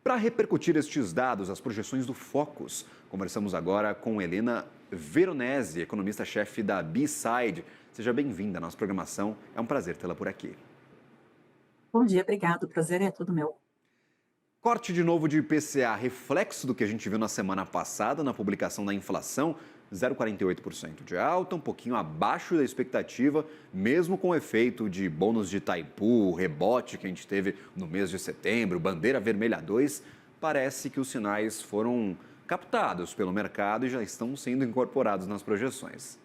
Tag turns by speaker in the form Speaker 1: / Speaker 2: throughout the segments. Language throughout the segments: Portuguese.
Speaker 1: Para repercutir estes dados, as projeções do Focus, conversamos agora com Helena Veronese, economista-chefe da B-Side. Seja bem-vinda à nossa programação, é um prazer tê-la por aqui.
Speaker 2: Bom dia, obrigado. O prazer é todo meu.
Speaker 1: Corte de novo de IPCA, reflexo do que a gente viu na semana passada na publicação da inflação, 0,48% de alta, um pouquinho abaixo da expectativa, mesmo com o efeito de bônus de Itaipu, rebote que a gente teve no mês de setembro, bandeira vermelha 2, parece que os sinais foram captados pelo mercado e já estão sendo incorporados nas projeções.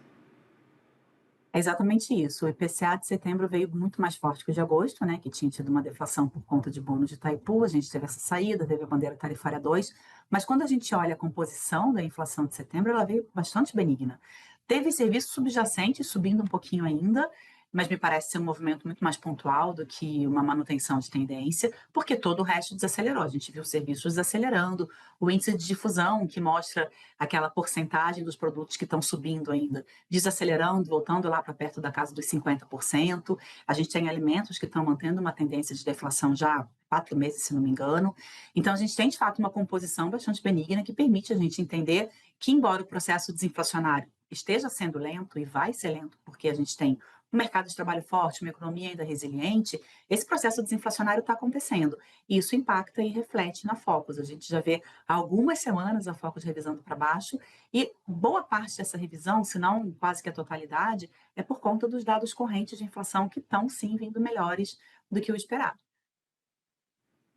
Speaker 2: É exatamente isso. O IPCA de setembro veio muito mais forte que o de agosto, né, que tinha tido uma deflação por conta de bônus de Itaipu. A gente teve essa saída, teve a bandeira tarifária 2. Mas quando a gente olha a composição da inflação de setembro, ela veio bastante benigna. Teve serviços subjacentes subindo um pouquinho ainda, mas me parece ser um movimento muito mais pontual do que uma manutenção de tendência, porque todo o resto desacelerou. A gente viu serviços desacelerando, o índice de difusão, que mostra aquela porcentagem dos produtos que estão subindo ainda, desacelerando, voltando lá para perto da casa dos 50%. A gente tem alimentos que estão mantendo uma tendência de deflação já há 4 meses, se não me engano. Então, a gente tem, de fato, uma composição bastante benigna que permite a gente entender que, embora o processo desinflacionário esteja sendo lento e vai ser lento, porque a gente tem um mercado de trabalho forte, uma economia ainda resiliente, esse processo desinflacionário está acontecendo. E isso impacta e reflete na Focus. A gente já vê há algumas semanas a Focus revisando para baixo, e boa parte dessa revisão, se não quase que a totalidade, é por conta dos dados correntes de inflação que estão sim vindo melhores do que o esperado.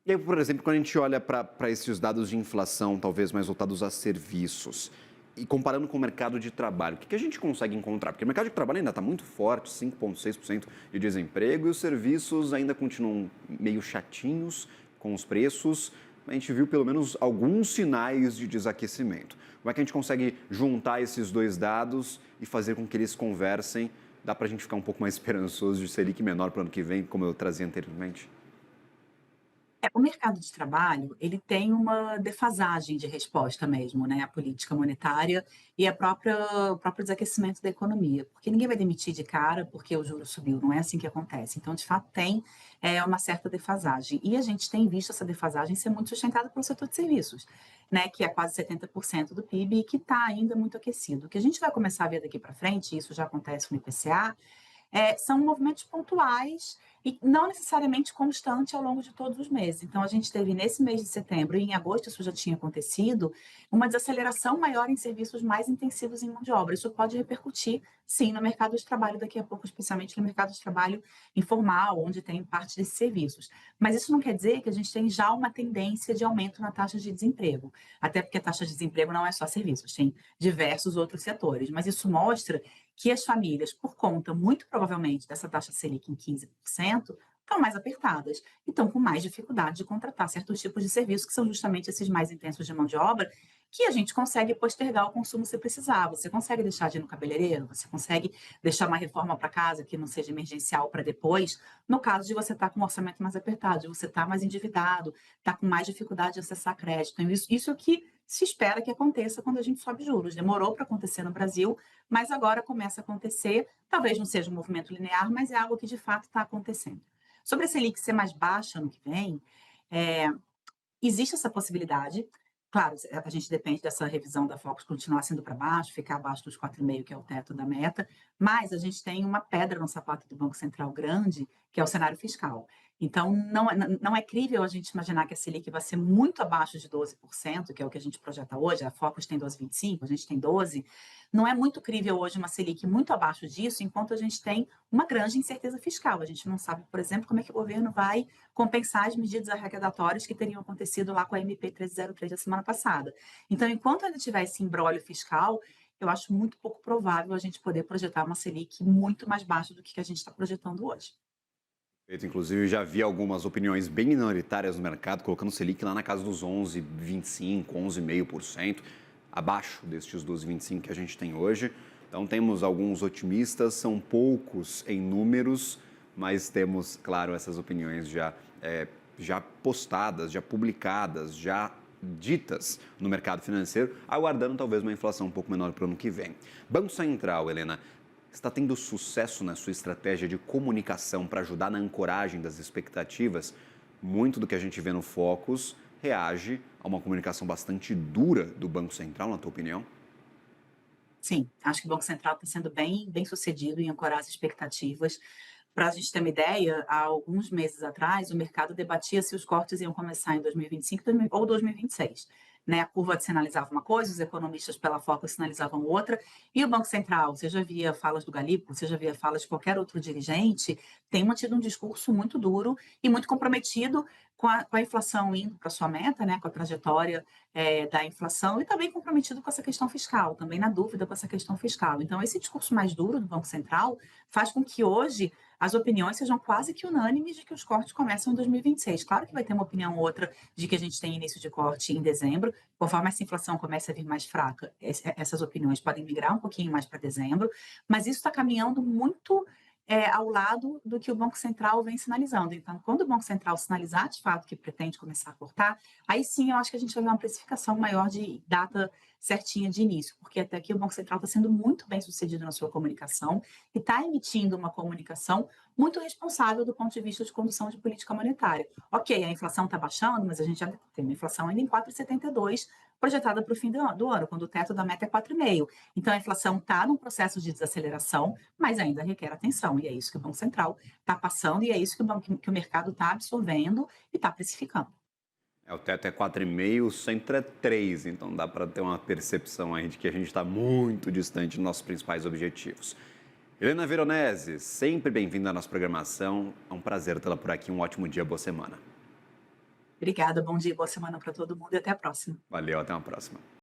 Speaker 1: E aí, por exemplo, quando a gente olha para esses dados de inflação, talvez mais voltados a serviços, e comparando com o mercado de trabalho, o que a gente consegue encontrar? Porque o mercado de trabalho ainda está muito forte, 5,6% de desemprego, e os serviços ainda continuam meio chatinhos com os preços. A gente viu pelo menos alguns sinais de desaquecimento. Como é que a gente consegue juntar esses dois dados e fazer com que eles conversem? Dá para a gente ficar um pouco mais esperançoso de Selic menor para o ano que vem, como eu trazia anteriormente?
Speaker 2: O mercado de trabalho, ele tem uma defasagem de resposta mesmo, né, à política monetária e o próprio desaquecimento da economia, porque ninguém vai demitir de cara porque o juro subiu, não é assim que acontece. Então, de fato, tem uma certa defasagem. E a gente tem visto essa defasagem ser muito sustentada pelo setor de serviços, né, que é quase 70% do PIB e que está ainda muito aquecido. O que a gente vai começar a ver daqui para frente, e isso já acontece no IPCA, são movimentos pontuais e não necessariamente constante ao longo de todos os meses. Então, a gente teve nesse mês de setembro, e em agosto isso já tinha acontecido, uma desaceleração maior em serviços mais intensivos em mão de obra. Isso pode repercutir, sim, no mercado de trabalho daqui a pouco, especialmente no mercado de trabalho informal, onde tem parte desses serviços. Mas isso não quer dizer que a gente tem já uma tendência de aumento na taxa de desemprego, até porque a taxa de desemprego não é só serviços, tem diversos outros setores. Mas isso mostra que as famílias, por conta, muito provavelmente, dessa taxa Selic em 15%, estão mais apertadas e estão com mais dificuldade de contratar certos tipos de serviços, que são justamente esses mais intensos de mão de obra, que a gente consegue postergar o consumo se precisar. Você consegue deixar de ir no cabeleireiro, você consegue deixar uma reforma para casa que não seja emergencial para depois, no caso de você estar com um orçamento mais apertado, de você estar mais endividado, estar com mais dificuldade de acessar crédito. Então, isso é o que se espera que aconteça quando a gente sobe juros. Demorou para acontecer no Brasil, mas agora começa a acontecer. Talvez não seja um movimento linear, mas é algo que de fato está acontecendo. Sobre a Selic ser mais baixa no que vem, é, existe essa possibilidade. Claro, a gente depende dessa revisão da Focus continuar sendo para baixo, ficar abaixo dos 4,5, que é o teto da meta, mas a gente tem uma pedra no sapato do Banco Central grande, que é o cenário fiscal. Então, não é crível a gente imaginar que a Selic vai ser muito abaixo de 12%, que é o que a gente projeta hoje. A Focus tem 12,25, a gente tem 12%. Não é muito crível hoje uma Selic muito abaixo disso, enquanto a gente tem uma grande incerteza fiscal. A gente não sabe, por exemplo, como é que o governo vai compensar as medidas arrecadatórias que teriam acontecido lá com a MP 1303 da semana passada. Então, enquanto ainda tiver esse imbróglio fiscal, eu acho muito pouco provável a gente poder projetar uma Selic muito mais baixa do que a gente está projetando hoje.
Speaker 1: Inclusive, já vi algumas opiniões bem minoritárias no mercado, colocando o Selic lá na casa dos 11,25, 11,5%, abaixo destes 12,25 que a gente tem hoje. Então, temos alguns otimistas, são poucos em números, mas temos, claro, essas opiniões já postadas, já publicadas, já ditas no mercado financeiro, aguardando talvez uma inflação um pouco menor para o ano que vem. Banco Central, Helena, está tendo sucesso na sua estratégia de comunicação para ajudar na ancoragem das expectativas? Muito do que a gente vê no Focus reage a uma comunicação bastante dura do Banco Central, na tua opinião?
Speaker 2: Sim, acho que o Banco Central está sendo bem sucedido em ancorar as expectativas. Para a gente ter uma ideia, há alguns meses atrás, o mercado debatia se os cortes iam começar em 2025 ou 2026. Né? A curva sinalizava uma coisa, os economistas pela foca sinalizavam outra, e o Banco Central, você já via falas do Galipo, você já via falas de qualquer outro dirigente, tem mantido um discurso muito duro e muito comprometido com a inflação indo para sua meta, né? Com a trajetória da inflação e também comprometido com essa questão fiscal, também na dúvida com essa questão fiscal. Então, esse discurso mais duro do Banco Central faz com que hoje as opiniões sejam quase que unânimes de que os cortes começam em 2026. Claro que vai ter uma opinião ou outra de que a gente tem início de corte em dezembro, conforme essa inflação começa a vir mais fraca, essas opiniões podem migrar um pouquinho mais para dezembro, mas isso está caminhando muito ao lado do que o Banco Central vem sinalizando. Então, quando o Banco Central sinalizar de fato que pretende começar a cortar, aí sim eu acho que a gente vai ver uma precificação maior de data certinha de início, porque até aqui o Banco Central está sendo muito bem sucedido na sua comunicação e está emitindo uma comunicação muito responsável do ponto de vista de condução de política monetária. Ok, a inflação está baixando, mas a gente já tem uma inflação ainda em 4,72 projetada para o fim do ano, quando o teto da meta é 4,5. Então, a inflação está num processo de desaceleração, mas ainda requer atenção, e é isso que o Banco Central está passando, e é isso que o mercado está absorvendo e está precificando.
Speaker 1: O teto é 4,5, o centro é 3, então dá para ter uma percepção aí de que a gente está muito distante dos nossos principais objetivos. Helena Veronese, sempre bem-vinda à nossa programação. É um prazer tê-la por aqui. Um ótimo dia, boa semana.
Speaker 2: Obrigada, bom dia, boa semana para todo mundo e até a próxima.
Speaker 1: Valeu, até uma próxima.